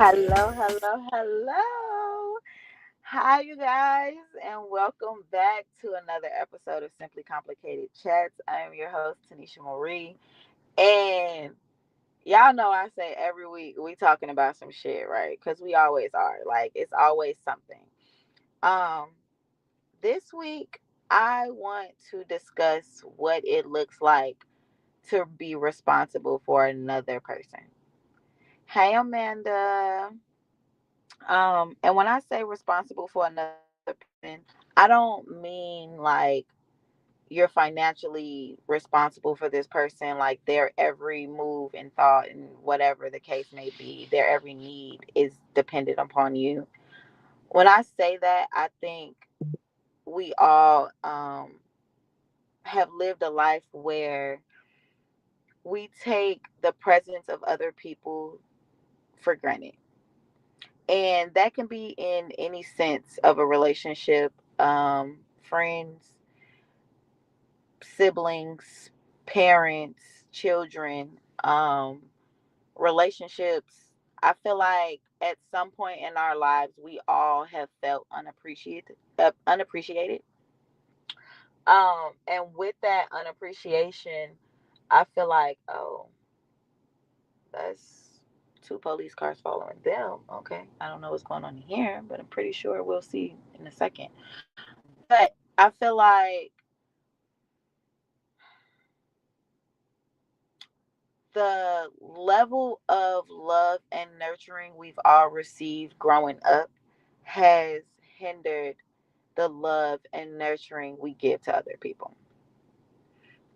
Hello, hello, hello. Hi, you guys, and welcome back to another episode of Simply Complicated Chats. I am your host, Tanisha Marie, and y'all know I say every week we talking about some shit, right? Because we always are. Like it's always something. Um, this week I want to discuss what it looks like to be responsible for another person. Hey, Amanda. And when I say responsible for another person, I don't mean like you're financially responsible for this person, like their every move and thought and whatever the case may be, their every need is dependent upon you. When I say that, I think we all have lived a life where we take the presence of other people for granted. And that can be in any sense of a relationship, friends, siblings, parents, children, relationships. I feel like at some point in our lives, we all have felt unappreciated. And with that unappreciation, I feel like, oh, that's two police cars following them. Okay, I don't know what's going on here, but I'm pretty sure we'll see in a second. But I feel like the level of love and nurturing we've all received growing up has hindered the love and nurturing we give to other people.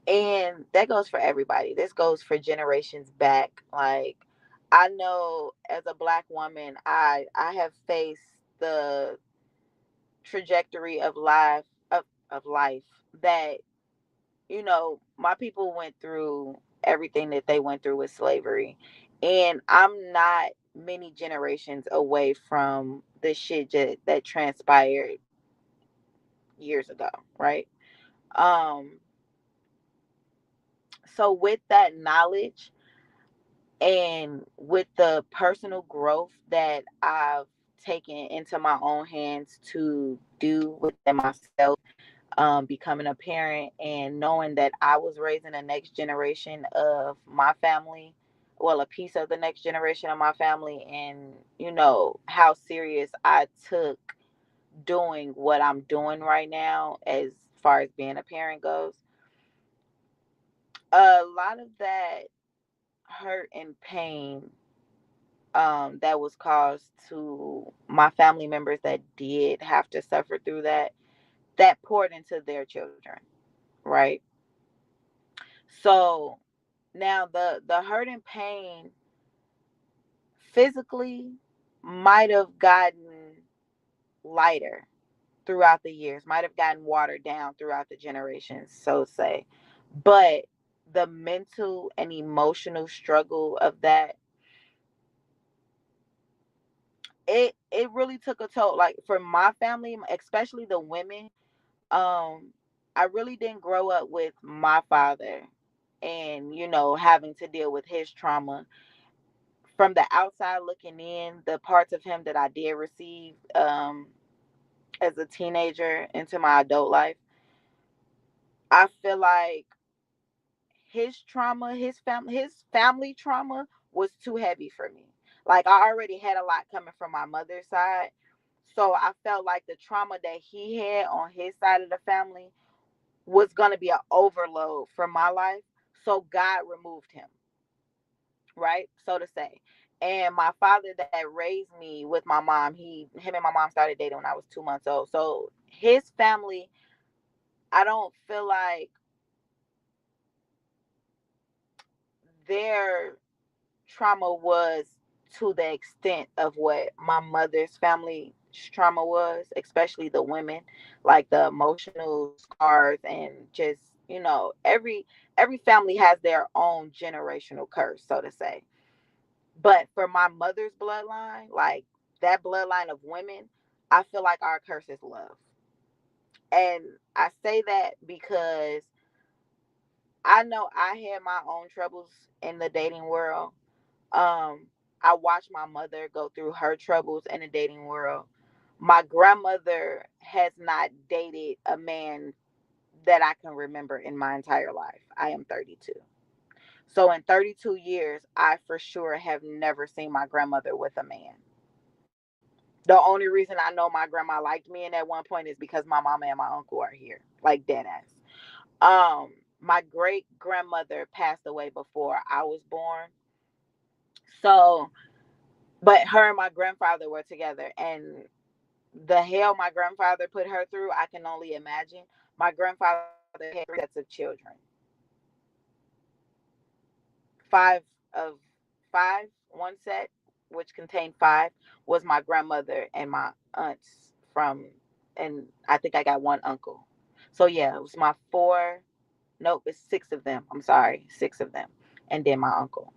And that goes for everybody. This goes for generations back. Like I know as a black woman, I have faced the trajectory of life that my people went through everything that they went through with slavery. And I'm not many generations away from the shit that transpired years ago, right? Um, so with that knowledge and with the personal growth that I've taken into my own hands to do within myself, becoming a parent and knowing that I was raising the next generation of my family, well, a piece of the next generation of my family, and how serious I took doing what I'm doing right now as far as being a parent goes. A lot of that hurt and pain that was caused to my family members that did have to suffer through that poured into their children, right? So now the hurt and pain physically might have gotten lighter throughout the years, might have gotten watered down throughout the generations, so say. But the mental and emotional struggle of that, it really took a toll. Like for my family, especially the women, um, I really didn't grow up with my father and having to deal with his trauma. From the outside looking in, the parts of him that I did receive as a teenager into my adult life, I feel like his family trauma was too heavy for me. Like I already had a lot coming from my mother's side, so I felt like the trauma that he had on his side of the family was going to be an overload for my life. So God removed him, right? So to say. And my father that raised me with my mom, him and my mom started dating when I was 2 months old. So his family, I don't feel like their trauma was to the extent of what my mother's family trauma was, especially the women, like the emotional scars and just, every family has their own generational curse, so to say. But for my mother's bloodline, like that bloodline of women, I feel like our curse is love. And I say that because I know I had my own troubles in the dating world. Um, I watched my mother go through her troubles in the dating world. My grandmother has not dated a man that I can remember in my entire life. I am 32. So in 32 years, I for sure have never seen my grandmother with a man. The only reason I know my grandma liked me in at one point is because my mama and my uncle are here, like dead ass. My great grandmother passed away before I was born. So, but her and my grandfather were together, and the hell my grandfather put her through, I can only imagine. My grandfather had three sets of children. Five of five, one set, which contained five, was my grandmother and my aunts from, and I think I got one uncle. So yeah, it was my four, nope, it's six of them. I'm sorry, six of them. And then my uncle.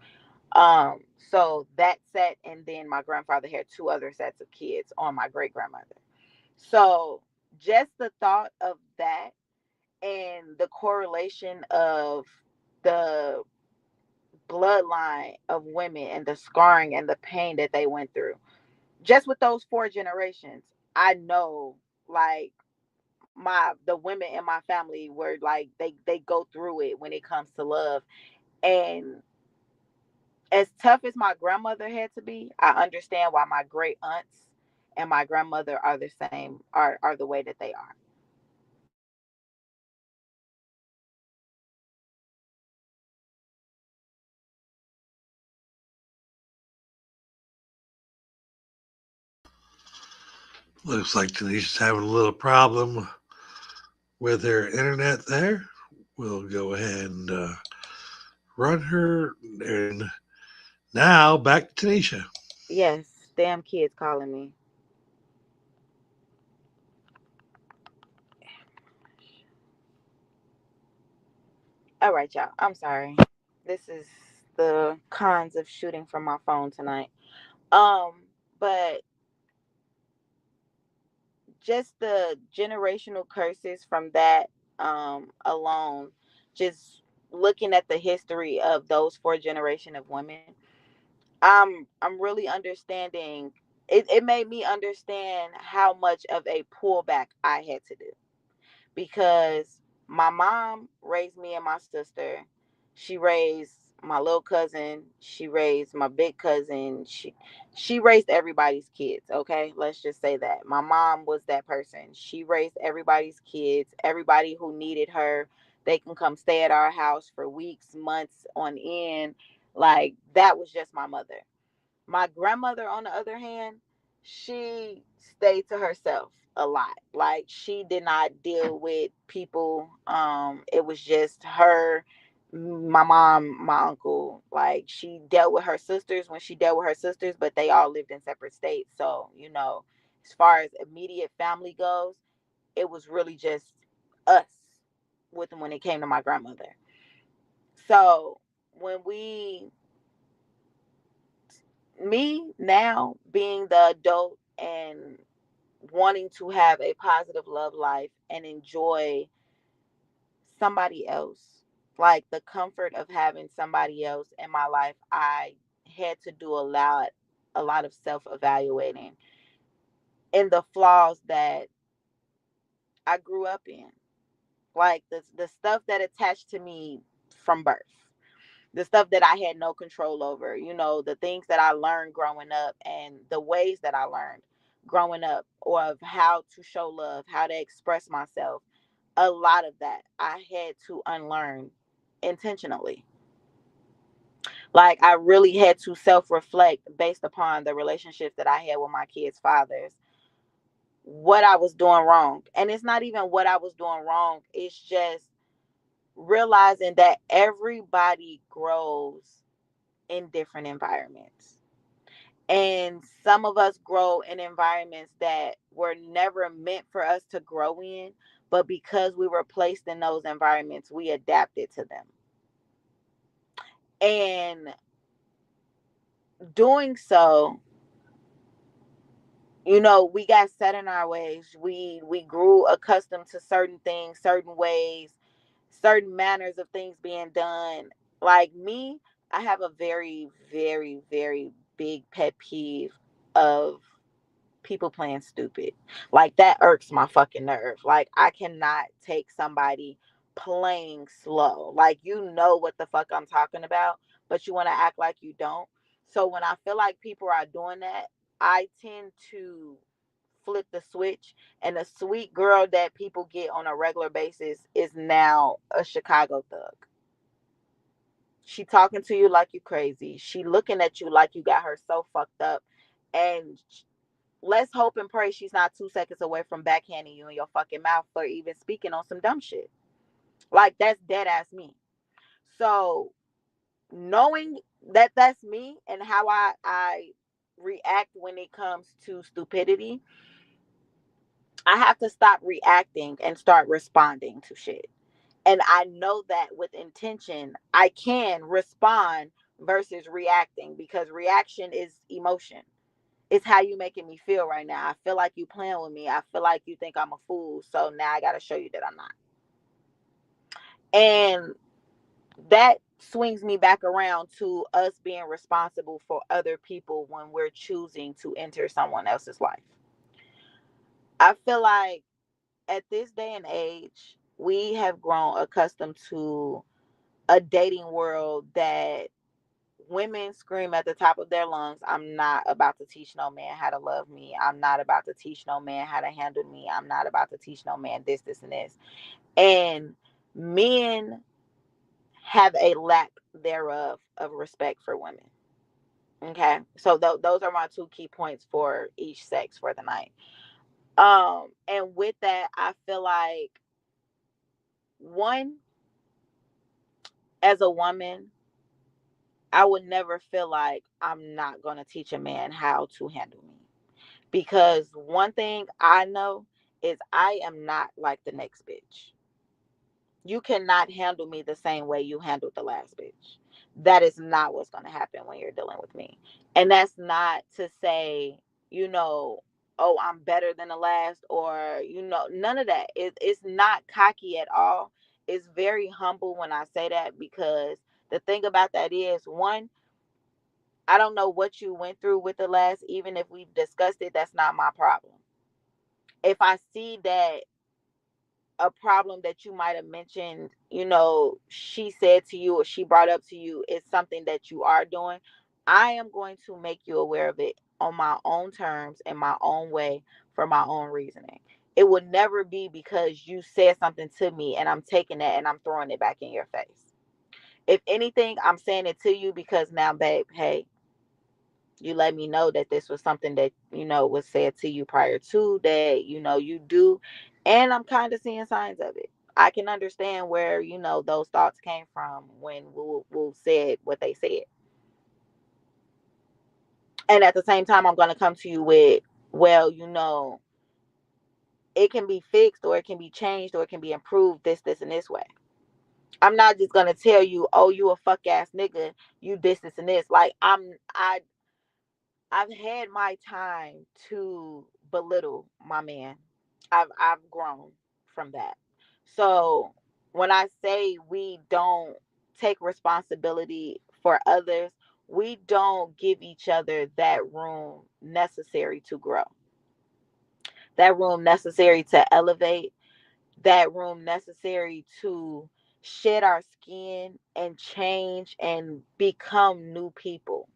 So that set, and then my grandfather had two other sets of kids on my great grandmother. So just the thought of that and the correlation of the bloodline of women and the scarring and the pain that they went through, just with those four generations, I know, like, the women in my family were like, they go through it when it comes to love. And as tough as my grandmother had to be, I understand why my great aunts and my grandmother are the same, are the way that they are. Looks like Tanisha's having a little problem with her internet there. We'll go ahead and run her. And now back to Tanisha. Yes, damn kids calling me. All right, y'all. I'm sorry. This is the cons of shooting from my phone tonight. But just the generational curses from that alone, just looking at the history of those four generation of women, I'm really understanding. It made me understand how much of a pullback I had to do, because my mom raised me and my sister. She raised my little cousin. She raised my big cousin. She raised everybody's kids. Okay, let's just say that my mom was that person. She raised everybody's kids. Everybody who needed her, they can come stay at our house for weeks, months on end. Like, that was just my mother. My grandmother, on the other hand, she stayed to herself a lot. Like, she did not deal with people. It was just her, my mom, my uncle. Like, she dealt with her sisters when she dealt with her sisters, but they all lived in separate states. So, as far as immediate family goes, it was really just us with when it came to my grandmother. So when we me now being the adult and wanting to have a positive love life and enjoy somebody else, like the comfort of having somebody else in my life, I had to do a lot of self-evaluating in the flaws that I grew up in, like the stuff that attached to me from birth, the stuff that I had no control over, the things that I learned growing up and the ways that I learned growing up, or of how to show love, how to express myself. A lot of that I had to unlearn intentionally. Like, I really had to self reflect based upon the relationships that I had with my kids' fathers, what I was doing wrong. And it's not even what I was doing wrong, it's just realizing that everybody grows in different environments. And some of us grow in environments that were never meant for us to grow in, but because we were placed in those environments, we adapted to them. And doing so, we got set in our ways. We grew accustomed to certain things, certain ways, certain manners of things being done. Like me, I have a very, very, very big pet peeve of people playing stupid. Like that irks my fucking nerve. Like I cannot take somebody playing slow. Like you know what the fuck I'm talking about, but you want to act like you don't. So when I feel like people are doing that, I tend to flip the switch, and the sweet girl that people get on a regular basis is now a Chicago thug. She talking to you like you crazy. She looking at you like you got her so fucked up. And let's hope and pray she's not 2 seconds away from backhanding you in your fucking mouth for even speaking on some dumb shit. Like that's dead ass me. So knowing that that's me and how I react when it comes to stupidity, I have to stop reacting and start responding to shit. And I know that with intention, I can respond versus reacting, because reaction is emotion. It's how you making me feel right now. I feel like you playing with me. I feel like you think I'm a fool. So now I got to show you that I'm not. And that swings me back around to us being responsible for other people when we're choosing to enter someone else's life. I feel like at this day and age, we have grown accustomed to a dating world that women scream at the top of their lungs, I'm not about to teach no man how to love me. I'm not about to teach no man how to handle me. I'm not about to teach no man this, this, and this. And men have a lack thereof of respect for women. Okay. So those are my two key points for each sex for the night. And with that, I feel like, one, as a woman, I would never feel like I'm not going to teach a man how to handle me. Because one thing I know is I am not like the next bitch. You cannot handle me the same way you handled the last bitch. That is not what's going to happen when you're dealing with me. And that's not to say, you know, oh, I'm better than the last, or, none of that. It's not cocky at all. It's very humble when I say that, because the thing about that is, one, I don't know what you went through with the last, even if we've discussed it, that's not my problem. If I see that a problem that you might have mentioned, she said to you or she brought up to you is something that you are doing, I am going to make you aware of it on my own terms, in my own way, for my own reasoning. It would never be because you said something to me and I'm taking that and I'm throwing it back in your face. If anything, I'm saying it to you because now, babe, hey, you let me know that this was something that was said to you prior to that, you do, and I'm kind of seeing signs of it. I can understand where those thoughts came from when Woo said what they said. And at the same time, I'm going to come to you with, well, it can be fixed, or it can be changed, or it can be improved this and this way. I'm not just going to tell you, oh, you a fuck ass nigga, you this and this. Like, I've had my time to belittle my man. I've grown from that. So when I say we don't take responsibility for others, we don't give each other that room necessary to grow, that room necessary to elevate, that room necessary to shed our skin and change and become new people.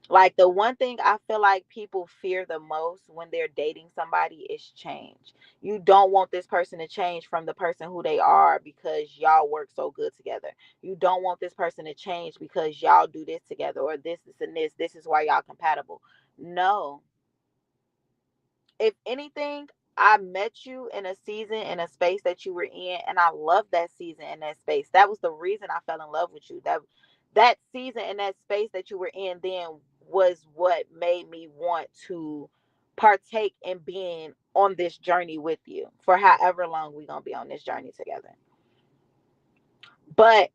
Like, the one thing I feel like people fear the most when they're dating somebody is change. You don't want this person to change from the person who they are because y'all work so good together. You don't want this person to change because y'all do this together, or this, and this. This is why y'all compatible. No. If anything, I met you in a season, in a space that you were in, and I loved that season and that space. That was the reason I fell in love with you. That season and that space that you were in then was what made me want to partake in being on this journey with you for however long we're going to be on this journey together. But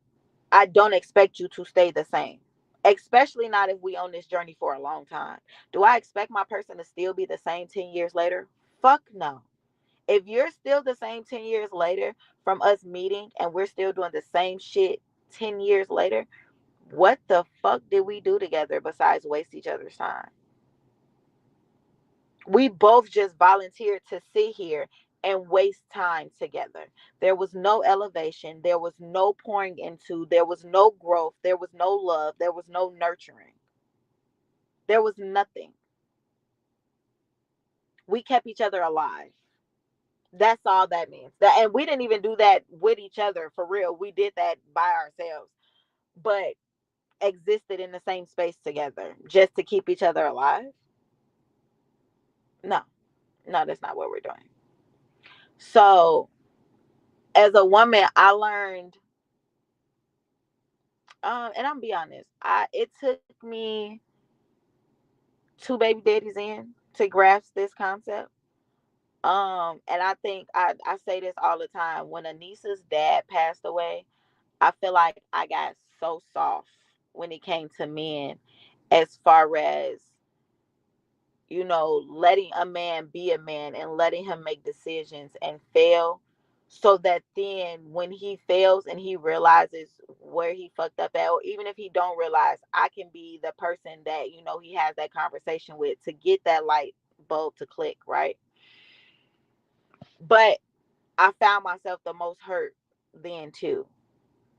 I don't expect you to stay the same, especially not if we on this journey for a long time. Do I expect my person to still be the same 10 years later? Fuck no. If you're still the same 10 years later from us meeting and we're still doing the same shit 10 years later, What the fuck did we do together besides waste each other's time? We both just volunteered to sit here and waste time together. There was no elevation, there was no pouring into, there was no growth, there was no love, there was no nurturing. There was nothing. We kept each other alive. That's all that means. That, and we didn't even do that with each other for real. We did that by ourselves. But existed in the same space together just to keep each other alive? No. No, that's not what we're doing. So, as a woman, I learned and I'm be honest, I it took me two baby daddies in to grasp this concept. And I think I say this all the time. When Anissa's dad passed away, I feel like I got so soft when it came to men, as far as, letting a man be a man and letting him make decisions and fail, so that then when he fails and he realizes where he fucked up at, or even if he don't realize, I can be the person that, he has that conversation with to get that light bulb to click, right? But I found myself the most hurt then too.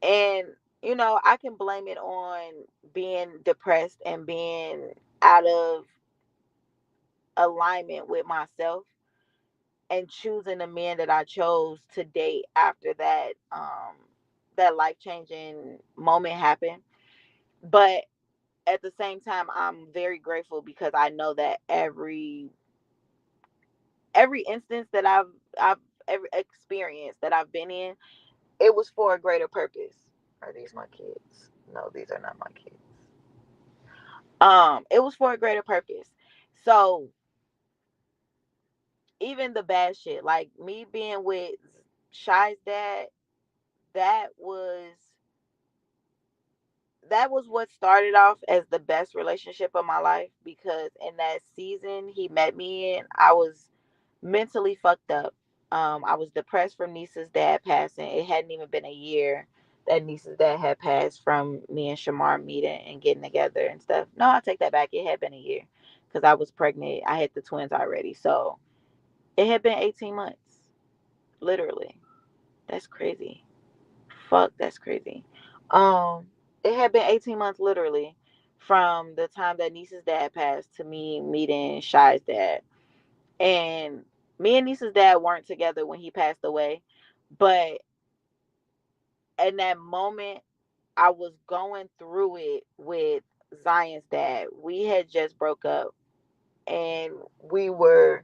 And I can blame it on being depressed and being out of alignment with myself, and choosing the men that I chose to date after that life-changing moment happened. But at the same time, I'm very grateful because I know that every instance that I've every experience that I've been in, it was for a greater purpose. Are these my kids? No, these are not my kids. It was for a greater purpose. So even the bad shit, like me being with Shy's dad, that was that was what started off as the best relationship of my life, because in that season he met me in, I was mentally fucked up. I was depressed from Nisa's dad passing. It hadn't even been a year that Nisa's dad had passed from me and Shamar meeting and getting together and stuff. No, I take that back. It had been a year because I was pregnant. I had the twins already. So it had been 18 months, literally. That's crazy. Fuck, that's crazy. Um, it had been 18 months literally from the time that Nisa's dad passed to me meeting Shy's dad. And me and Nisa's dad weren't together when he passed away. But in that moment, I was going through it with Zion's dad. We had just broke up, and we were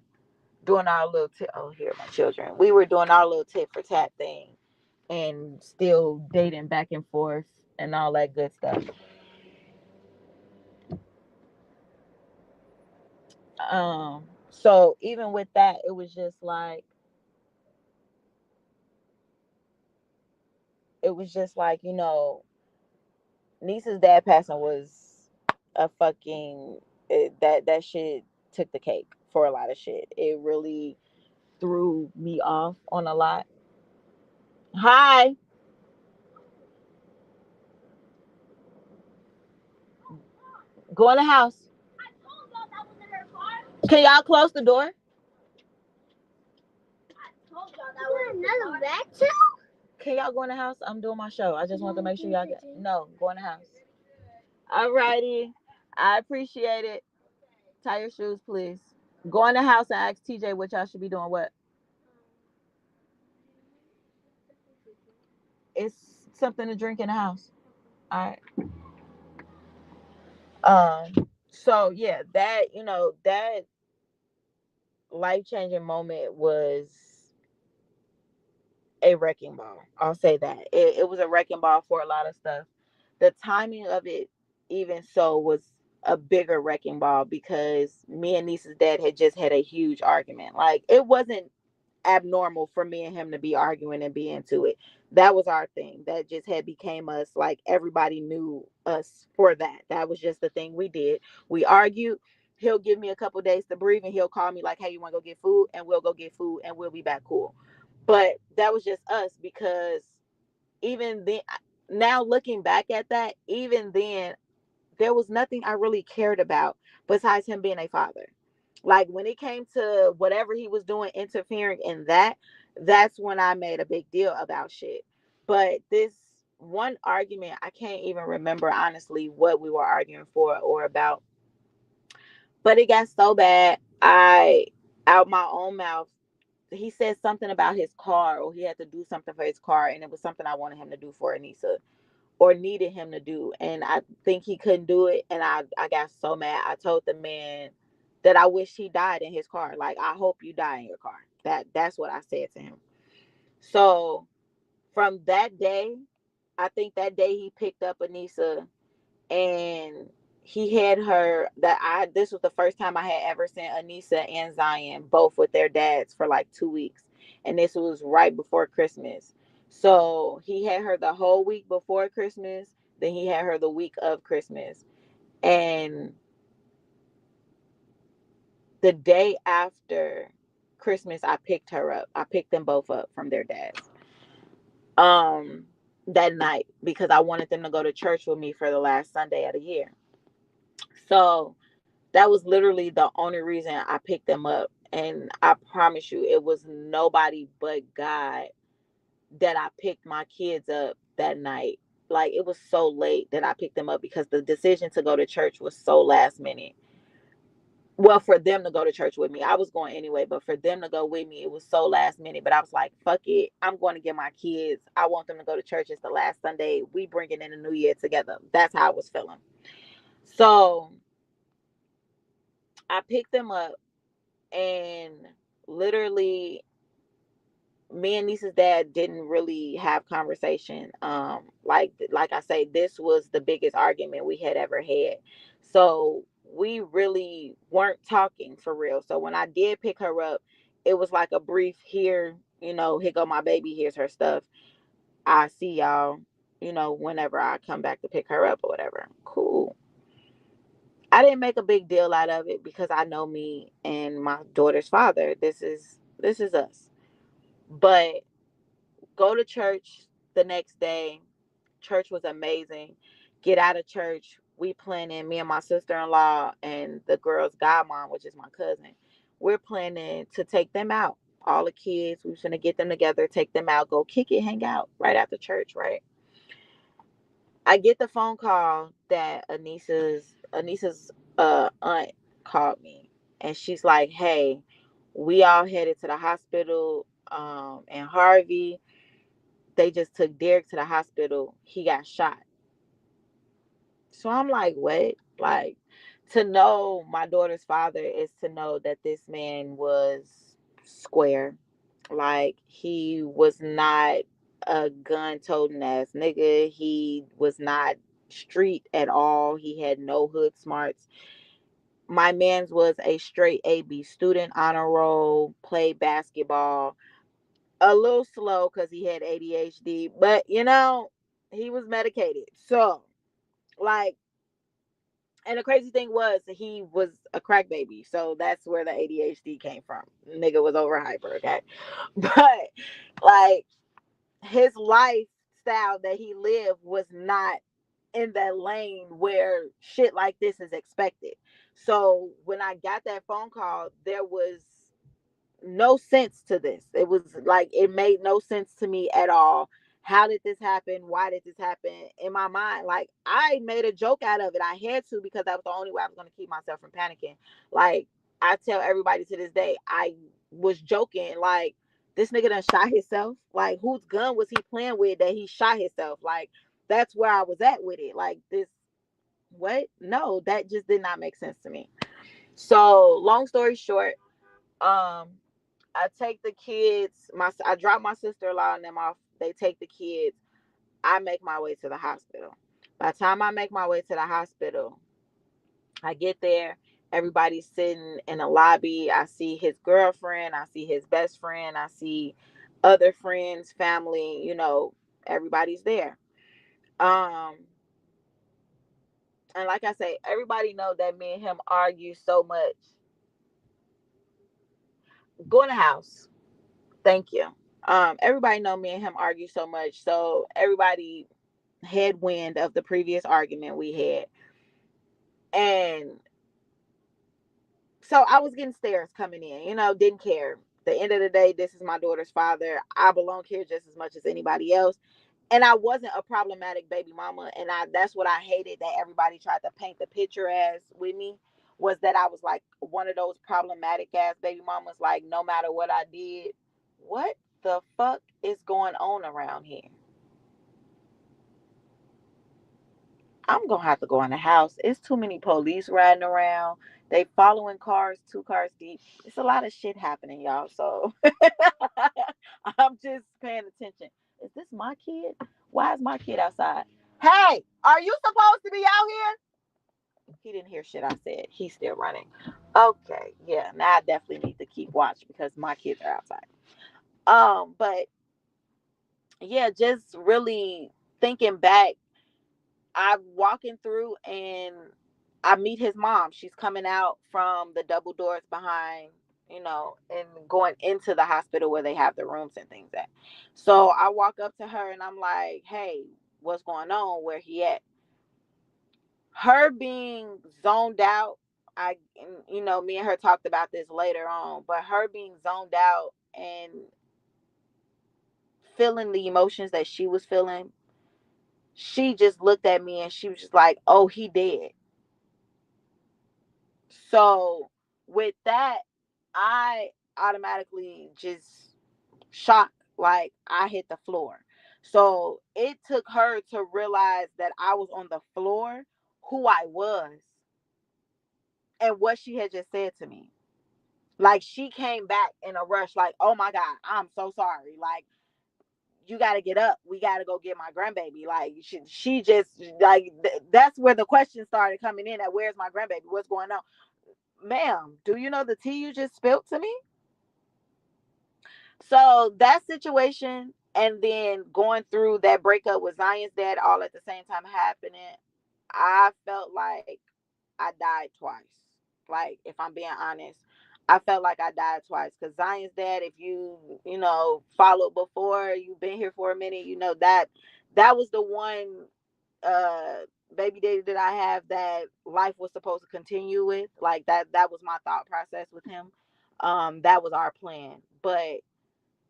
doing our little oh, here are my children. We were doing our little tit for tat thing and still dating back and forth and all that good stuff. So even with that, it was just like, niece's dad passing was a fucking that shit took the cake for a lot of shit. It really threw me off on a lot. Hi, go in the house. Can y'all close the door? Another back too? Can y'all go in the house? I'm doing my show. I just want to make sure y'all get. No, go in the house. Alrighty, I appreciate it. Tie your shoes, please. Go in the house and ask TJ what y'all should be doing. What? It's something to drink in the house. All right. So yeah, that life changing moment was a wrecking ball. I'll say that it was a wrecking ball for a lot of stuff. The timing of it, even so, was a bigger wrecking ball because me and Niece's dad had just had a huge argument. Like, it wasn't abnormal for me and him to be arguing and be into it. That was our thing. That just had became us. Like, everybody knew us for that. That was just the thing we did. We argued. He'll give me a couple days to breathe, and he'll call me like, "Hey, you want to go get food?" And we'll go get food, and we'll be back cool. But that was just us, because even then, now looking back at that, even then, there was nothing I really cared about besides him being a father. Like when it came to whatever he was doing, interfering in that, that's when I made a big deal about shit. But this one argument, I can't even remember honestly what we were arguing for or about. But it got so bad, I, out my own mouth, he said something about his car, or he had to do something for his car, and it was something I wanted him to do for Anissa, or needed him to do, and I think he couldn't do it, and I got so mad. I told the man that I wish he died in his car. Like, I hope you die in your car. That's what I said to him. So from that day, I think that day he picked up Anissa, and he had her, that I this was the first time I had ever seen Anissa and Zion both with their dads for like 2 weeks. And this was right before Christmas. So he had her the whole week before Christmas, then he had her the week of Christmas. And the day after Christmas I picked her up. I picked them both up from their dads. Um that night because I wanted them to go to church with me for the last Sunday of the year. So that was literally the only reason I picked them up. And I promise you, it was nobody but God that I picked my kids up that night. Like, it was so late that I picked them up because the decision to go to church was so last minute. Well, for them to go to church with me, I was going anyway, but for them to go with me, it was so last minute. But I was like, fuck it. I'm going to get my kids. I want them to go to church. It's the last Sunday. We bringing in the new year together. That's how I was feeling. So I picked them up, and literally me and Nisa's dad didn't really have conversation. Like I say, this was the biggest argument we had ever had. So we really weren't talking for real. So when I did pick her up, it was like a brief, here, here go my baby, here's her stuff. I see y'all, whenever I come back to pick her up or whatever. Cool. I didn't make a big deal out of it because I know me and my daughter's father. This is us. But go to church the next day. Church was amazing. Get out of church. We planning, me and my sister-in-law and the girl's godmom, which is my cousin. We're planning to take them out. All the kids, we're gonna get them together, take them out, go kick it, hang out right after church, right? I get the phone call that Anissa's aunt called me, and she's like, "Hey, we all headed to the hospital. And Harvey, they just took Derek to the hospital. He got shot." So I'm like, what? Like, to know my daughter's father is to know that this man was square. Like, he was not a gun toting ass nigga. He was not street at all. He had no hood smarts. My man's was a straight AB student, honor roll, played basketball. A little slow because he had ADHD, but he was medicated. So, like, and the crazy thing was he was a crack baby, so that's where the ADHD came from. Nigga was over hyper, okay? But like, his lifestyle that he lived was not in that lane where shit like this is expected. So when I got that phone call, there was no sense to this. It was like, it made no sense to me at all. How did this happen? Why did this happen? In my mind, like, I made a joke out of it. I had to, because that was the only way I was going to keep myself from panicking. Like, I tell everybody to this day, I was joking, like, this nigga done shot himself. Like, whose gun was he playing with that he shot himself? Like, that's where I was at with it. Like, this, what? No, that just did not make sense to me. So long story short, um I take the kids. I drop my sister-in-law and them off. They take the kids. I make my way to the hospital. By the time I make my way to the hospital, I get there. Everybody's sitting in a lobby. I see his girlfriend. I see his best friend. I see other friends, family. Everybody's there. Um, and like I say, everybody know that me and him argue so much. Go in the house. Thank you. Everybody know me and him argue so much. So everybody headwind of the previous argument we had. And so I was getting stares coming in, didn't care. The end of the day, this is my daughter's father. I belong here just as much as anybody else. And I wasn't a problematic baby mama. And that's what I hated that everybody tried to paint the picture as with me, was that I was like one of those problematic ass baby mamas, like no matter what I did. What the fuck is going on around here? I'm gonna have to go in the house. It's too many police riding around. They following cars, 2 cars deep. It's a lot of shit happening, y'all. So I'm just paying attention. Is this my kid? Why is my kid outside? Hey, are you supposed to be out here? He didn't hear shit I said. He's still running. Okay, yeah. Now I definitely need to keep watch because my kids are outside. But yeah, just really thinking back, I'm walking through and I meet his mom. She's coming out from the double doors behind, and going into the hospital where they have the rooms and things at. So I walk up to her and I'm like, hey, what's going on? Where he at? Her being zoned out. Me and her talked about this later on, but her being zoned out and feeling the emotions that she was feeling, she just looked at me and she was just like, oh, he dead. So with that, I automatically just shocked, like I hit the floor. So it took her to realize that I was on the floor, who I was, and what she had just said to me. Like she came back in a rush, like, oh my God, I'm so sorry. Like, you got to get up. We got to go get my grandbaby. Like, she just, like, that's where the question started coming in at, where's my grandbaby? What's going on? Ma'am, do you know the tea you just spilled to me? So that situation, and then going through that breakup with Zion's dad all at the same time happening, I felt like I died twice. Like, if I'm being honest, I felt like I died twice. Because Zion's dad, if followed before, you've been here for a minute, that was the one uh baby daddy that I have that life was supposed to continue with. Like that was my thought process with him. That was our plan. But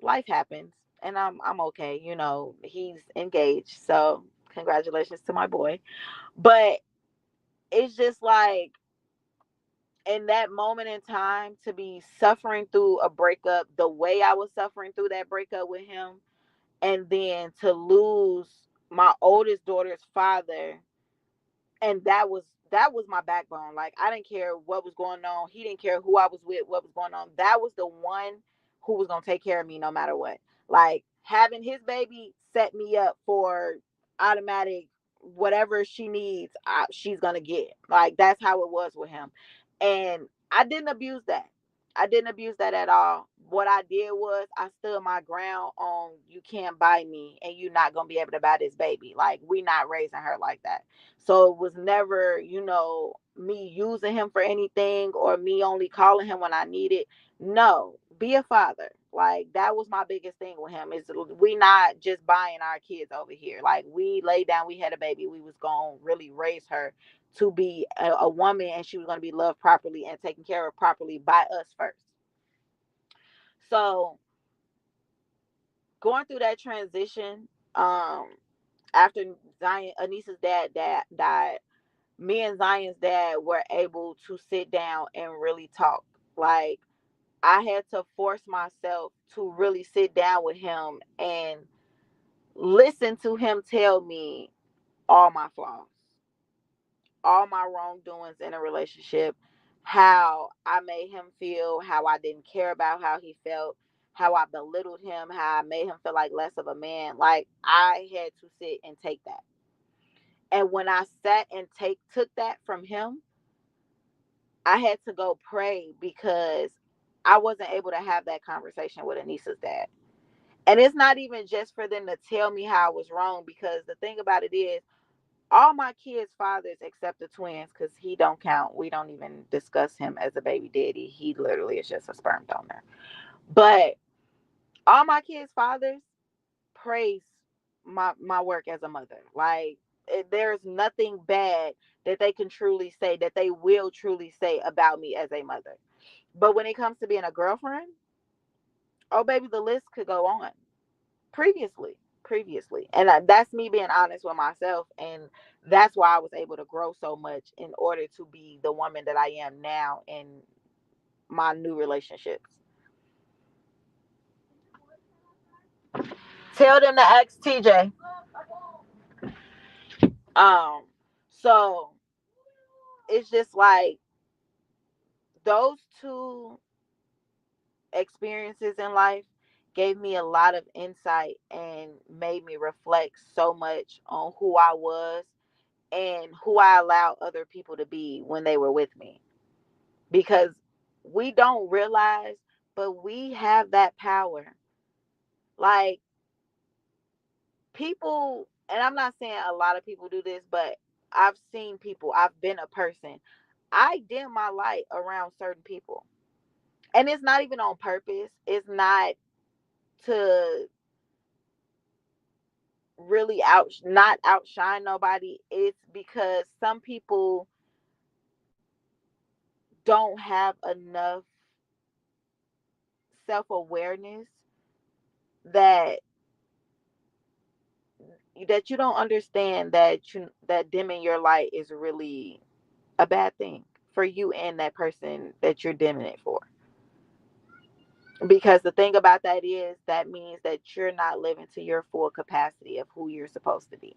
life happens and I'm okay. He's engaged. So congratulations to my boy. But it's just like in that moment in time to be suffering through a breakup the way I was suffering through that breakup with him, and then to lose my oldest daughter's father, and that was my backbone. Like, I didn't care what was going on. He didn't care who I was with, what was going on. That was the one who was gonna take care of me no matter what. Like, having his baby set me up for automatic whatever she needs, she's gonna get. Like, that's how it was with him. And I didn't abuse that. I didn't abuse that at all. What I did was I stood my ground on, you can't buy me and you're not gonna be able to buy this baby. Like, we not raising her like that. So it was never, me using him for anything or me only calling him when I needed. No, be a father. Like, that was my biggest thing with him, is we not just buying our kids over here. Like, we laid down, we had a baby, we was gonna really raise her to be a woman, and she was gonna be loved properly and taken care of properly by us first. So going through that transition, after Zion Anissa's dad died, me and Zion's dad were able to sit down and really talk. Like, I had to force myself to really sit down with him and listen to him tell me all my flaws, all my wrongdoings in a relationship, how I made him feel, how I didn't care about how he felt, how I belittled him, how I made him feel like less of a man. Like, I had to sit and take that. And when I sat and took that from him, I had to go pray because I wasn't able to have that conversation with Anissa's dad. And it's not even just for them to tell me how I was wrong, because the thing about it is, all my kids' fathers, except the twins, because he don't count. We don't even discuss him as a baby daddy. He literally is just a sperm donor. But all my kids' fathers praise my work as a mother. Like there's nothing bad that they can truly say, that they will truly say about me as a mother. But when it comes to being a girlfriend, oh baby, the list could go on. Previously, and that's me being honest with myself, and that's why I was able to grow so much in order to be the woman that I am now in my new relationships. Tell them to ask TJ. um so it's just like those two experiences in life gave me a lot of insight and made me reflect so much on who I was and who I allowed other people to be when they were with me. Because we don't realize, but we have that power. Like people, and I'm not saying a lot of people do this, but I've seen people, I've been a person. I dim my light around certain people. And it's not even on purpose. It's not to really not outshine nobody. It's because some people don't have enough self-awareness that you don't understand that dimming your light is really a bad thing for you and that person that you're dimming it for. Because the thing about that is that means that you're not living to your full capacity of who you're supposed to be.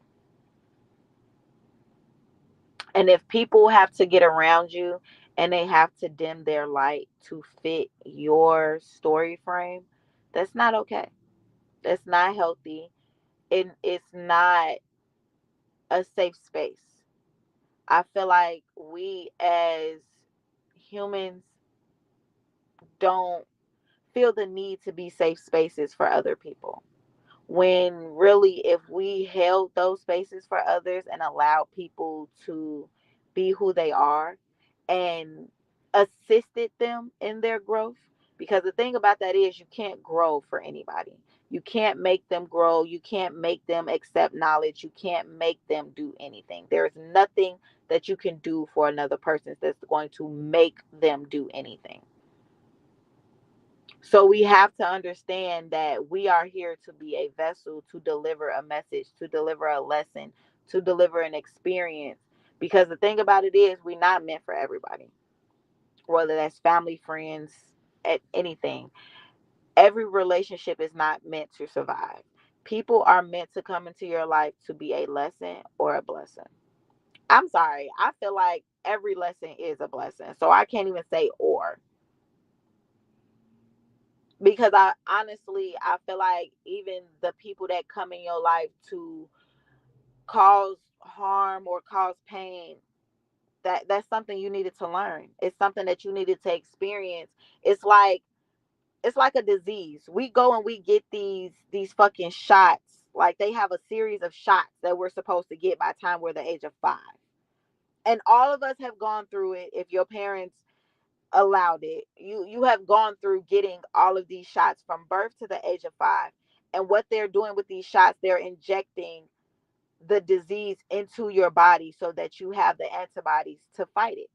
And if people have to get around you and they have to dim their light to fit your story frame, that's not okay. That's not healthy. It's not a safe space. I feel like we as humans don't feel the need to be safe spaces for other people. When really, if we held those spaces for others and allowed people to be who they are and assisted them in their growth, because the thing about that is you can't grow for anybody. You can't make them grow. You can't make them accept knowledge. You can't make them do anything. There's nothing that you can do for another person that's going to make them do anything. So we have to understand that we are here to be a vessel to deliver a message, to deliver a lesson, to deliver an experience. Because the thing about it is, we're not meant for everybody, whether that's family, friends, at anything. Every relationship is not meant to survive. People are meant to come into your life to be a lesson or a blessing. I'm sorry. I feel like every lesson is a blessing. So I can't even say or, because I honestly I feel like even the people that come in your life to cause harm or cause pain, that's something you needed to learn. It's something that you needed to experience. it's like it's like a disease. We go and we get these fucking shots. Like they have a series of shots that we're supposed to get by the time we're the age of 5. And all of us have gone through it. If your parents allowed it, you have gone through getting all of these shots from birth to the age of 5. And what they're doing with these shots, they're injecting the disease into your body so that you have the antibodies to fight it.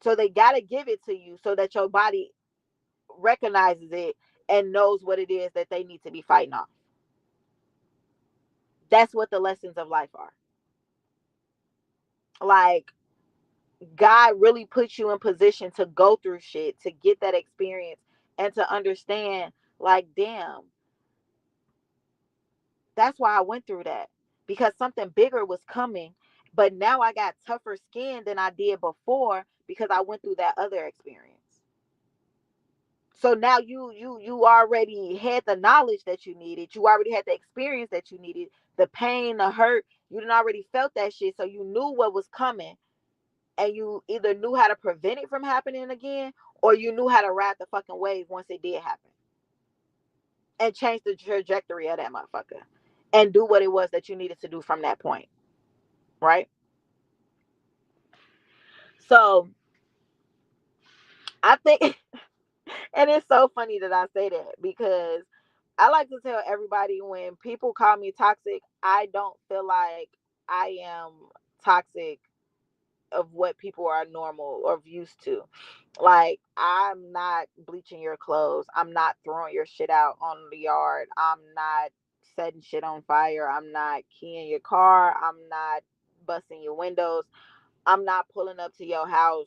So they got to give it to you so that your body recognizes it and knows what it is that they need to be fighting off. That's what the lessons of life are. Like, God really puts you in position to go through shit, to get that experience, and to understand, like, damn, that's why I went through that. Because something bigger was coming. But now I got tougher skin than I did before because I went through that other experience. So now you already had the knowledge that you needed. You already had the experience that you needed. The pain, the hurt, you done already felt that shit. So you knew what was coming. And you either knew how to prevent it from happening again, or you knew how to ride the fucking wave once it did happen and change the trajectory of that motherfucker and do what it was that you needed to do from that point. Right? So I think, and it's so funny that I say that because I like to tell everybody, when people call me toxic, I don't feel like I am toxic of what people are normal or used to. Like, I'm not bleaching your clothes. I'm not throwing your shit out on the yard. I'm not setting shit on fire. I'm not keying your car. I'm not busting your windows. I'm not pulling up to your house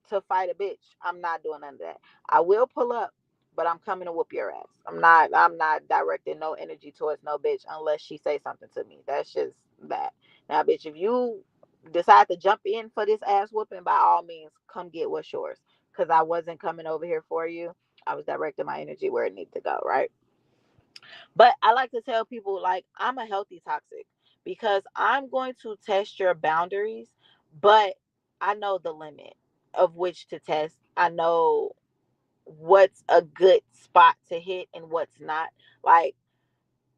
to fight a bitch. I'm not doing none of that. I will pull up, but I'm coming to whoop your ass. I'm not directing no energy towards no bitch unless she say something to me. That's just that. Now, bitch, if you decide to jump in for this ass whooping, by all means, come get what's yours. Cause I wasn't coming over here for you. I was directing my energy where it needs to go, right? But I like to tell people, like, I'm a healthy toxic because I'm going to test your boundaries, but I know the limit of which to test. I know what's a good spot to hit and what's not. Like,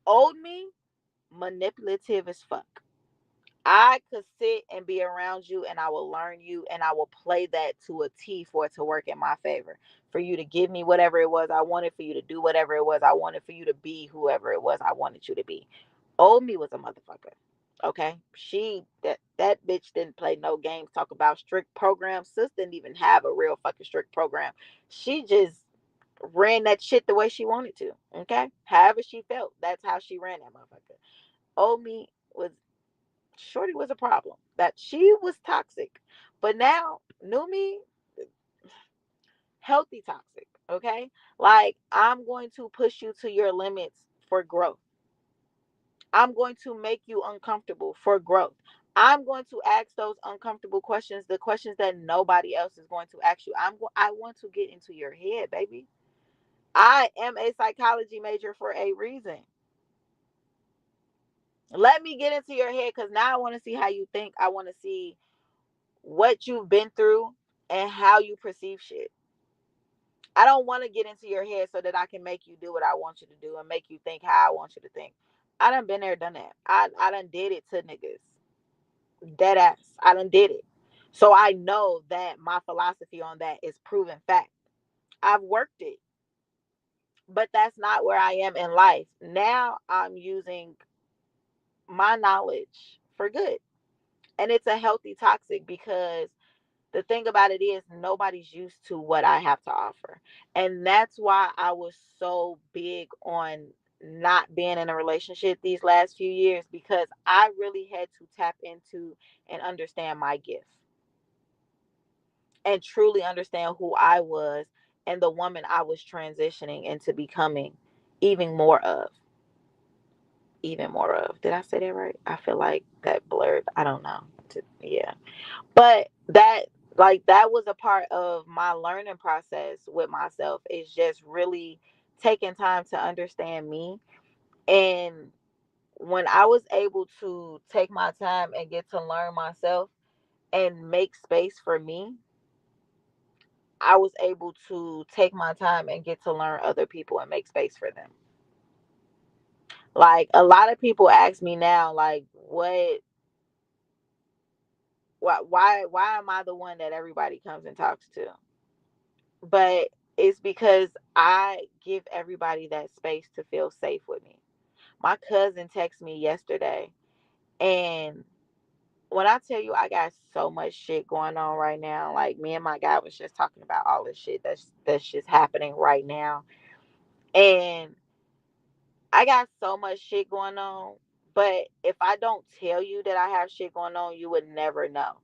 old me, manipulative as fuck. I could sit and be around you and I will learn you and I will play that to a T for it to work in my favor. For you to give me whatever it was I wanted, for you to do whatever it was I wanted, for you to be whoever it was I wanted you to be. Old me was a motherfucker. Okay. That bitch didn't play no games, talk about strict programs. Sis didn't even have a real fucking strict program. She just ran that shit the way she wanted to. Okay. However she felt, that's how she ran that motherfucker. Old me was Shorty was a problem. That she was toxic. But now, new me, healthy toxic. Okay? Like, I'm going to push you to your limits for growth. I'm going to make you uncomfortable for growth. I'm going to ask those uncomfortable questions, the questions that nobody else is going to ask you. I want to get into your head, baby. I am a psychology major for a reason. Let me get into your head, because now I want to see how you think. I want to see what you've been through and how you perceive shit. I don't want to get into your head so that I can make you do what I want you to do and make you think how I want you to think. I done been there, done that. I done did it to niggas. Dead ass. I done did it. So I know that my philosophy on that is proven fact. I've worked it, but that's not where I am in life. Now I'm using my knowledge for good. And it's a healthy toxic, because the thing about it is nobody's used to what I have to offer. And that's why I was so big on not being in a relationship these last few years, because I really had to tap into and understand my gift and truly understand who I was and the woman I was transitioning into becoming even more of. Even more of. Did I say that right? I feel like that blurred. I don't know. Yeah. But that was a part of my learning process with myself, is just really taking time to understand me. And when I was able to take my time and get to learn myself and make space for me, I was able to take my time and get to learn other people and make space for them. Like, a lot of people ask me now, like, why am I the one that everybody comes and talks to? But it's because I give everybody that space to feel safe with me. My cousin texted me yesterday, and when I tell you I got so much shit going on right now, like, me and my guy was just talking about all this shit that's just happening right now. And I got so much shit going on, but if I don't tell you that I have shit going on, you would never know.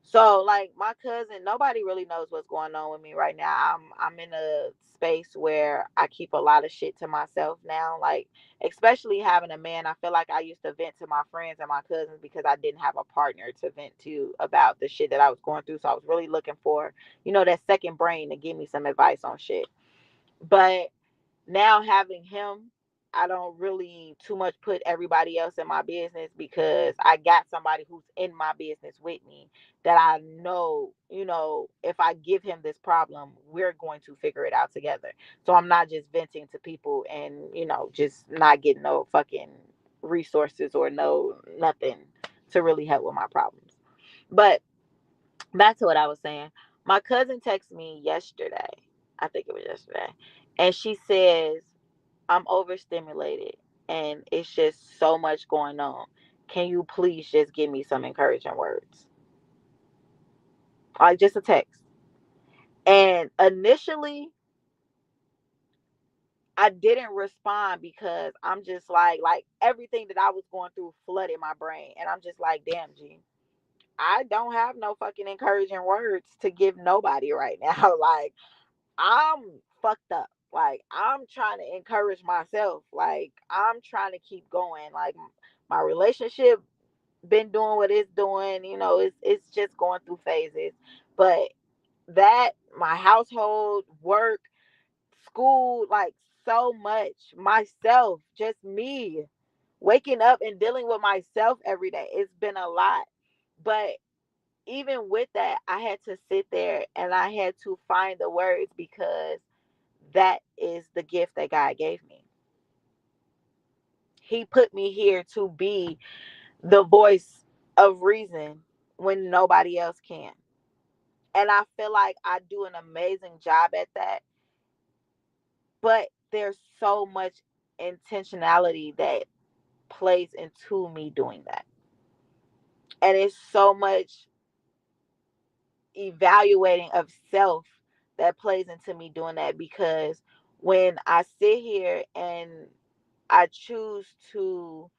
So, like, my cousin, nobody really knows what's going on with me right now. I'm in a space where I keep a lot of shit to myself now. Like, especially having a man, I feel like I used to vent to my friends and my cousins because I didn't have a partner to vent to about the shit that I was going through. So I was really looking for, that second brain to give me some advice on shit. But now having him, I don't really too much put everybody else in my business, because I got somebody who's in my business with me that I know, if I give him this problem, we're going to figure it out together. So I'm not just venting to people and, just not getting no fucking resources or no nothing to really help with my problems. But back to what I was saying. My cousin texted me yesterday. I think it was yesterday. And she says, I'm overstimulated and it's just so much going on. Can you please just give me some encouraging words? Like just a text. And initially, I didn't respond because I'm just like everything that I was going through flooded my brain. And I'm just like, damn, G, I don't have no fucking encouraging words to give nobody right now. Like, I'm fucked up. Like, I'm trying to encourage myself. Like, I'm trying to keep going. Like, my relationship been doing what it's doing. It's just going through phases. But that, my household, work, school, like so much, myself, just me, waking up and dealing with myself every day. It's been a lot. But even with that, I had to sit there and I had to find the words because that is the gift that God gave me. He put me here to be the voice of reason when nobody else can. And I feel like I do an amazing job at that. But there's so much intentionality that plays into me doing that. And it's so much evaluating of self that plays into me doing that, because when I sit here and I choose to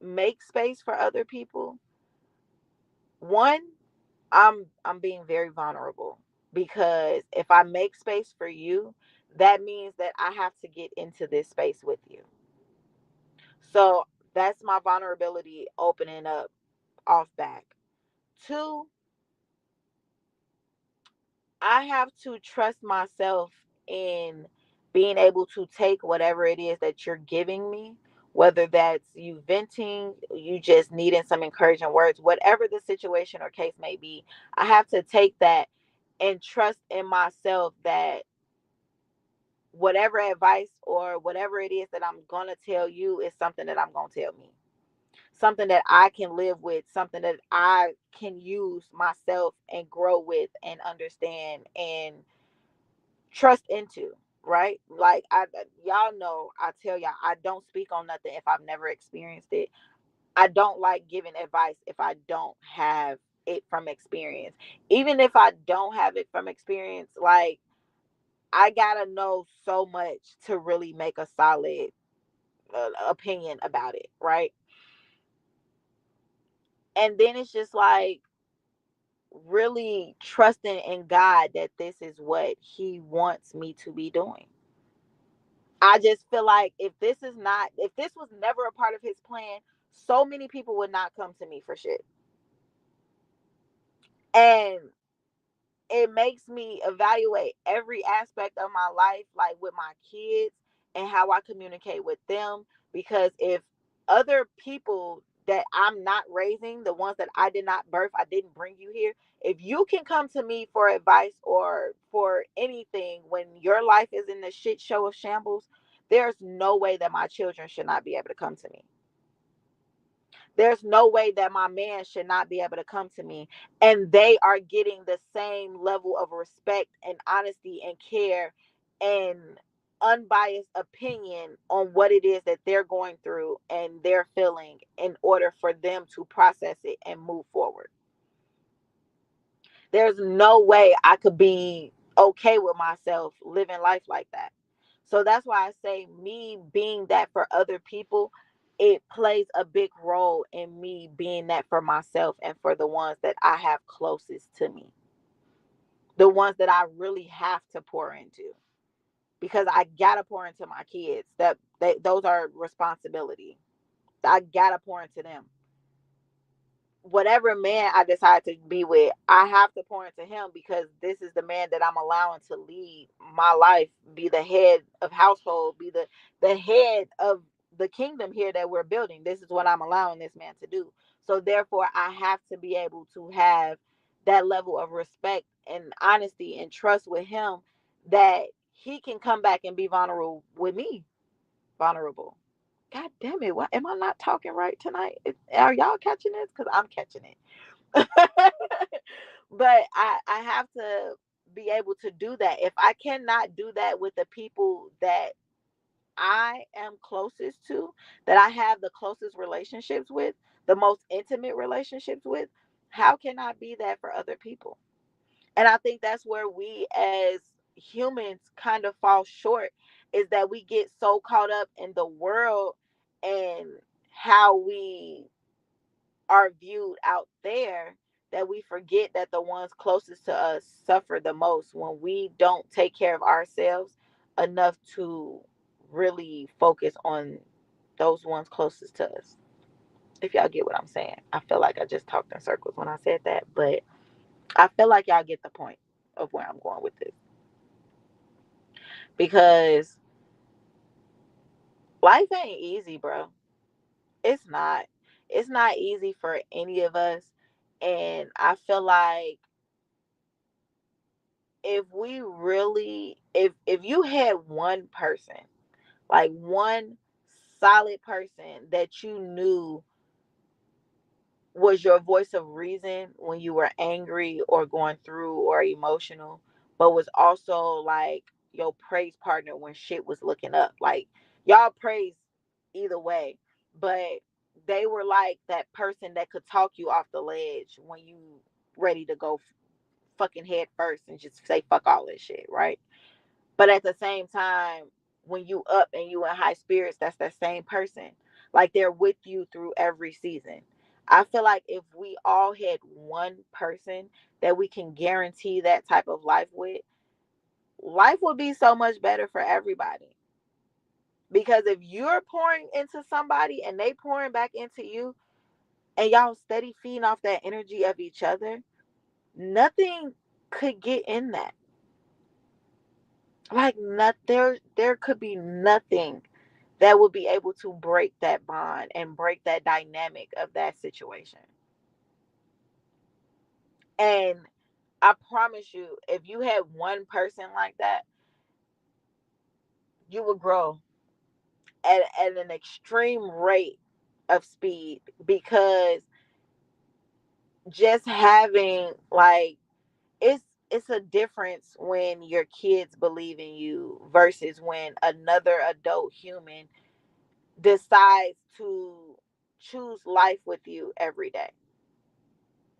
make space for other people, one, I'm being very vulnerable, because if I make space for you, that means that I have to get into this space with you. So that's my vulnerability opening up off back. Two, I have to trust myself in being able to take whatever it is that you're giving me, whether that's you venting, you just needing some encouraging words, whatever the situation or case may be. I have to take that and trust in myself that whatever advice or whatever it is that I'm going to tell you is something that I'm going to tell me. Something that I can live with, something that I can use myself and grow with and understand and trust into, right? Like, y'all know, I tell y'all, I don't speak on nothing if I've never experienced it. I don't like giving advice if I don't have it from experience. Even if I don't have it from experience, like, I gotta know so much to really make a solid opinion about it, right? And then it's just like really trusting in God that this is what He wants me to be doing. I just feel like if this was never a part of His plan, so many people would not come to me for shit. And it makes me evaluate every aspect of my life, like with my kids and how I communicate with them. Because if other people that I'm not raising, the ones that I did not birth, I didn't bring you here, if you can come to me for advice or for anything when your life is in the shit show of shambles, there's no way that my children should not be able to come to me. There's no way that my man should not be able to come to me and they are getting the same level of respect and honesty and care and unbiased opinion on what it is that they're going through and they're feeling in order for them to process it and move forward. There's no way I could be okay with myself living life like that. So that's why I say me being that for other people, it plays a big role in me being that for myself and for the ones that I have closest to me. The ones that I really have to pour into, because I gotta pour into my kids. Those are responsibility. I gotta pour into them. Whatever man I decide to be with, I have to pour into him, because this is the man that I'm allowing to lead my life, be the head of household, be the head of the kingdom here that we're building. This is what I'm allowing this man to do. So therefore, I have to be able to have that level of respect and honesty and trust with him, that he can come back and be vulnerable with me. Vulnerable. God damn it. What am I not talking right tonight? Are y'all catching this? Because I'm catching it. But I have to be able to do that, if I cannot do that with the people that I am closest to, that I have the closest relationships with, the most intimate relationships with, how can I be that for other people? And I think that's where we as humans kind of fall short, is that we get so caught up in the world and how we are viewed out there, that we forget that the ones closest to us suffer the most when we don't take care of ourselves enough to really focus on those ones closest to us. If y'all get what I'm saying. I feel like I just talked in circles when I said that, but I feel like y'all get the point of where I'm going with this. Because life ain't easy, bro. It's not. It's not easy for any of us. And I feel like if we really, if you had one person, like one solid person that you knew was your voice of reason when you were angry or going through or emotional, but was also like your praise partner when shit was looking up. Like y'all praise either way, but they were like that person that could talk you off the ledge when you ready to go fucking head first and just say fuck all this shit, right? But at the same time, when you up and you in high spirits, that's that same person. Like they're with you through every season. I feel like if we all had one person that we can guarantee that type of life with, life would be so much better for everybody. Because if you're pouring into somebody and they pouring back into you, and y'all steady feeding off that energy of each other, nothing could get in that. Like not there could be nothing that would be able to break that bond and break that dynamic of that situation. And I promise you, if you had one person like that, you would grow at an extreme rate of speed, because just having like, it's a difference when your kids believe in you versus when another adult human decides to choose life with you every day.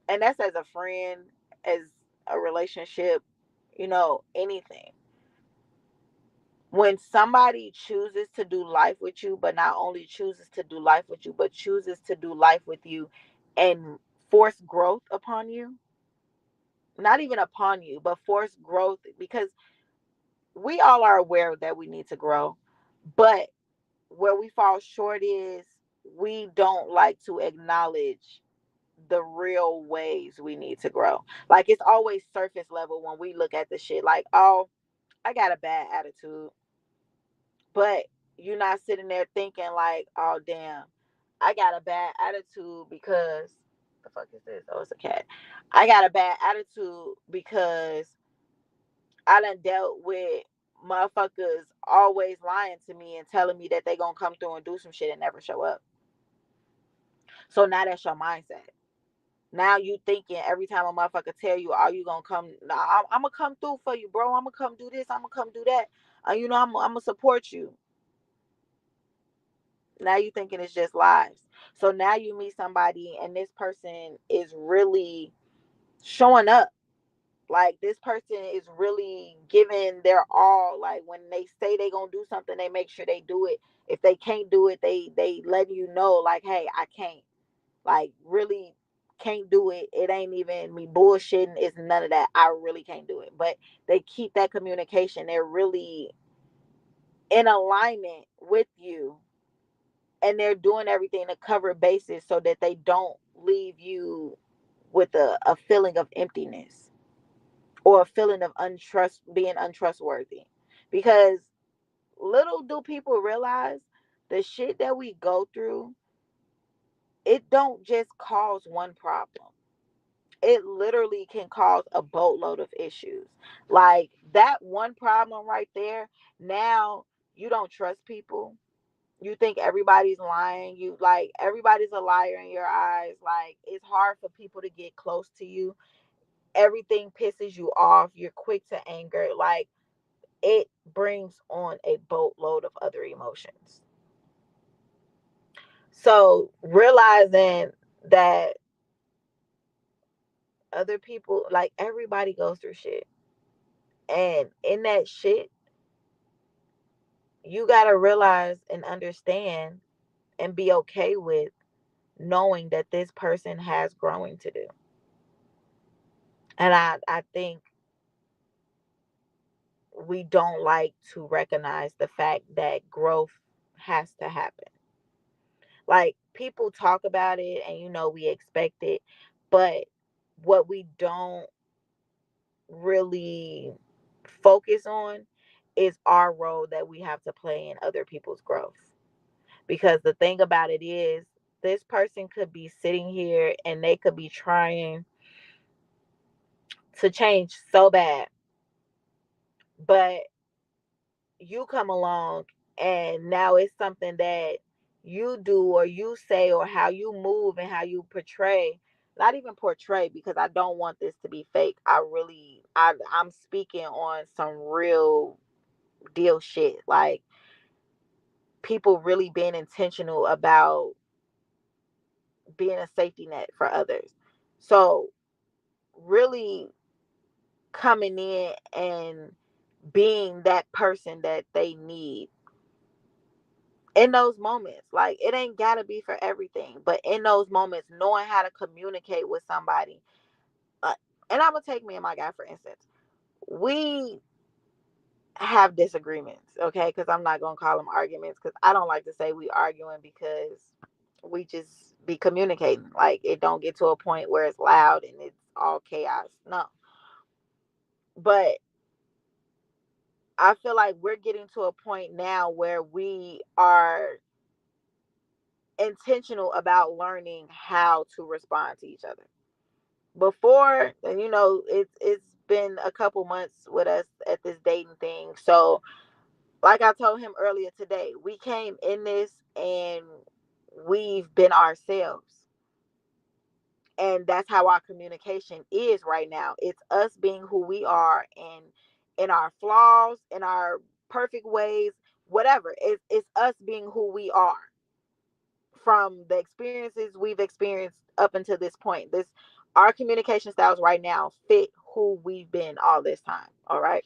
And that's as a friend, as a relationship, anything. When somebody chooses to do life with you, but not only chooses to do life with you, but chooses to do life with you and force growth upon you, not even upon you, but force growth, because we all are aware that we need to grow. But where we fall short is we don't like to acknowledge the real ways we need to grow. Like it's always surface level when we look at the shit like, oh, I got a bad attitude. But you're not sitting there thinking like, oh damn, I got a bad attitude because the fuck is this? Oh, it's a cat. I got a bad attitude because I done dealt with motherfuckers always lying to me and telling me that they gonna come through and do some shit and never show up. So now that's your mindset. Now you thinking every time a motherfucker tell you, "Are you gonna come? Nah, I'm gonna come through for you, bro. I'm gonna come do this. I'm gonna come do that. I'm gonna support you." Now you thinking it's just lies. So now you meet somebody and this person is really showing up. Like this person is really giving their all. Like when they say they gonna do something, they make sure they do it. If they can't do it, they let you know. Like, hey, I can't. Like really can't do it. It ain't even me bullshitting. It's none of that. I really can't do it. But they keep that communication. They're really in alignment with you, and they're doing everything to cover bases so that they don't leave you with a feeling of emptiness or a feeling of being untrustworthy. Because little do people realize the shit that we go through, it don't just cause one problem. It literally can cause a boatload of issues. Like that one problem right there, now you don't trust people. You think everybody's lying. You like everybody's a liar in your eyes. Like it's hard for people to get close to you everything pisses you off, you're quick to anger, like it brings on a boatload of other emotions. So realizing that other people, like everybody goes through shit. And in that shit, you got to realize and understand and be okay with knowing that this person has growing to do. And I think we don't like to recognize the fact that growth has to happen. Like people talk about it and we expect it, but what we don't really focus on is our role that we have to play in other people's growth. Because the thing about it is, this person could be sitting here and they could be trying to change so bad, but you come along and now it's something that you do or you say or how you move and how you portray, not even portray, because I don't want this to be fake. I'm speaking on some real deal shit, like people really being intentional about being a safety net for others. So really coming in and being that person that they need in those moments. Like it ain't gotta be for everything, but in those moments, knowing how to communicate with somebody. Uh, and I'm gonna take me and my guy for instance. We have disagreements, okay? Because I'm not gonna call them arguments, because I don't like to say we arguing, because we just be communicating. Like it don't get to a point where it's loud and it's all chaos. No, but I feel like we're getting to a point now where we are intentional about learning how to respond to each other. Before, and it's been a couple months with us at this dating thing. So, like I told him earlier today, we came in this and we've been ourselves. And that's how our communication is right now. It's us being who we are, and in our flaws, in our perfect ways, whatever. It's us being who we are from the experiences we've experienced up until this point. This Our communication styles right now fit who we've been all this time. All right.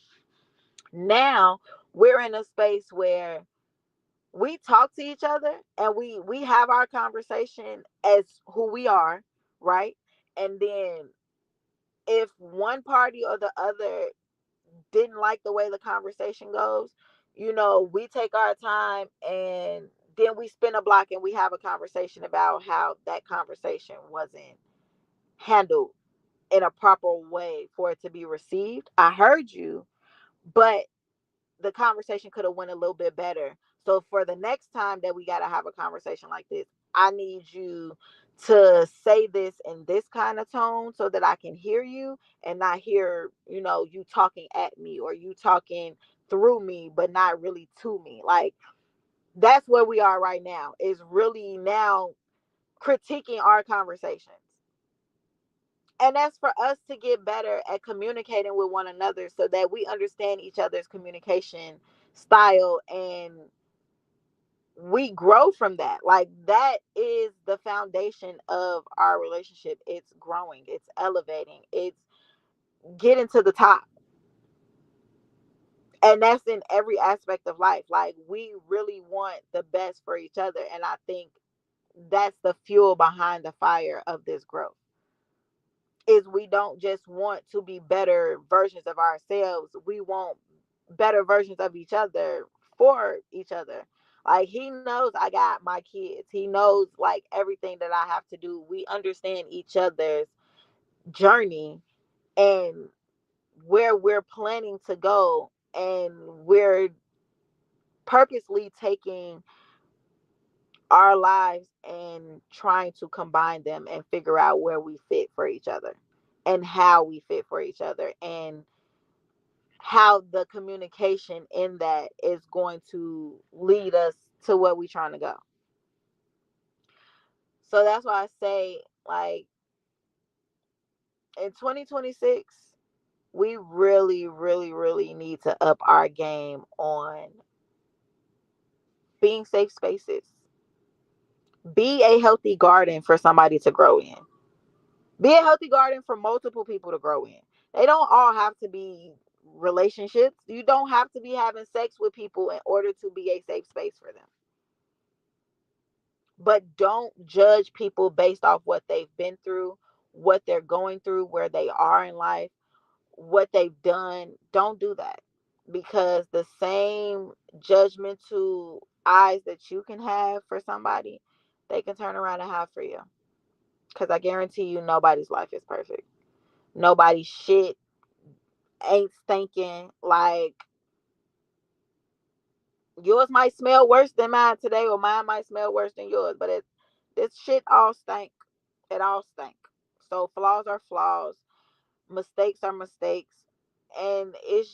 Now we're in a space where we talk to each other and we have our conversation as who we are, right? And then if one party or the other didn't like the way the conversation goes, we take our time and then we spin a block and we have a conversation about how that conversation wasn't handled in a proper way for it to be received. I heard you, but the conversation could have went a little bit better. So for the next time that we got to have a conversation like this, I need you to say this in this kind of tone so that I can hear you and not hear, you talking at me or you talking through me, but not really to me. Like that's where we are right now, is really now critiquing our conversations. And that's for us to get better at communicating with one another so that we understand each other's communication style and we grow from that. Like that is the foundation of our relationship. It's growing, it's elevating, it's getting to the top. And that's in every aspect of life. Like we really want the best for each other. And I think that's the fuel behind the fire of this growth, is we don't just want to be better versions of ourselves. We want better versions of each other for each other. Like he knows I got my kids. He knows like everything that I have to do. We understand each other's journey and where we're planning to go, and we're purposely taking our lives and trying to combine them and figure out where we fit for each other and how we fit for each other, and how the communication in that is going to lead us to where we're trying to go. So that's why I say, like, in 2026, we really, really, really need to up our game on being safe spaces. Be a healthy garden for somebody to grow in. Be a healthy garden for multiple people to grow in. They don't all have to be relationships. You don't have to be having sex with people in order to be a safe space for them. But don't judge people based off what they've been through, what they're going through, where they are in life, what they've done. Don't do that, because the same judgmental eyes that you can have for somebody, they can turn around and have for you. Because I guarantee you, nobody's life is perfect. Nobody's shit ain't stinking. Like, yours might smell worse than mine today, or mine might smell worse than yours, but this shit all stink. It all stink. So flaws are flaws, mistakes are mistakes, and it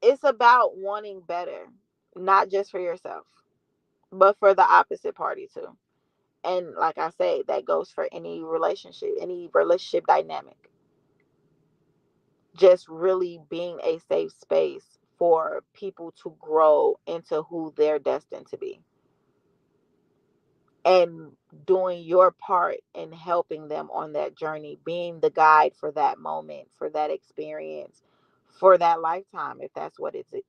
it's about wanting better, not just for yourself, but for the opposite party too. And like I say, that goes for any relationship dynamic. Just really being a safe space for people to grow into who they're destined to be, and doing your part in helping them on that journey, being the guide for that moment, for that experience, for that lifetime, if that's what it is,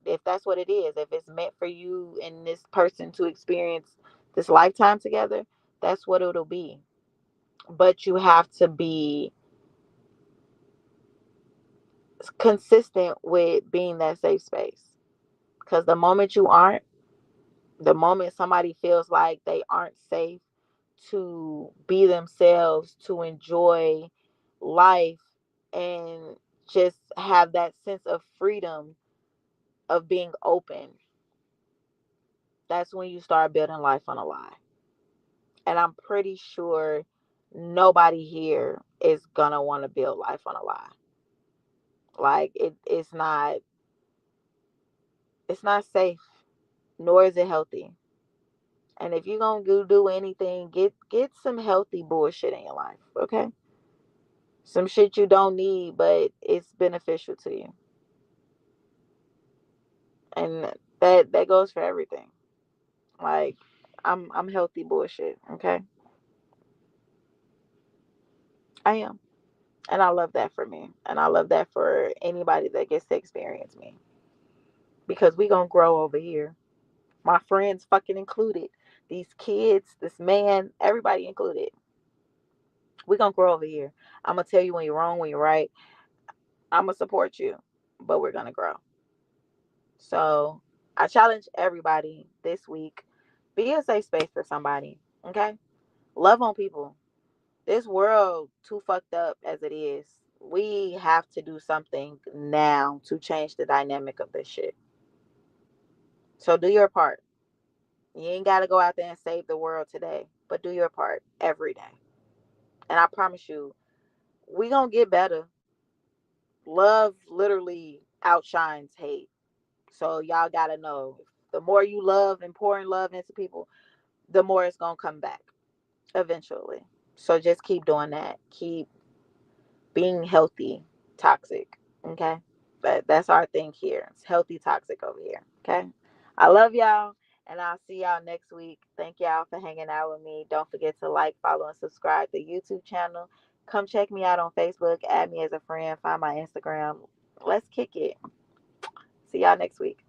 if it's meant for you and this person to experience this lifetime together, that's what it'll be. But you have to be consistent with being that safe space, because the moment somebody feels like they aren't safe to be themselves, to enjoy life, and just have that sense of freedom of being open, that's when you start building life on a lie. And I'm pretty sure nobody here is gonna want to build life on a lie. Like, it's not safe, nor is it healthy. And if you're gonna do anything, get some healthy bullshit in your life, okay? Some shit you don't need, but it's beneficial to you. And that goes for everything. Like, I'm healthy bullshit, okay? I am. And I love that for me. And I love that for anybody that gets to experience me. Because we gonna grow over here. My friends fucking included. These kids, this man, everybody included. We gonna grow over here. I'm gonna tell you when you're wrong, when you're right. I'm gonna support you, but we're gonna grow. So I challenge everybody this week: be a safe space for somebody. Okay, love on people. This world too fucked up as it is. We have to do something now to change the dynamic of this shit. So do your part. You ain't got to go out there and save the world today, but do your part every day. And I promise you, we gonna get better. Love literally outshines hate. So y'all gotta know, the more you love and pouring love into people, the more it's gonna come back eventually. So just keep doing that. Keep being healthy, toxic. Okay? That's our thing here. It's healthy, toxic over here. Okay? I love y'all, and I'll see y'all next week. Thank y'all for hanging out with me. Don't forget to like, follow, and subscribe to the YouTube channel. Come check me out on Facebook. Add me as a friend. Find my Instagram. Let's kick it. See y'all next week.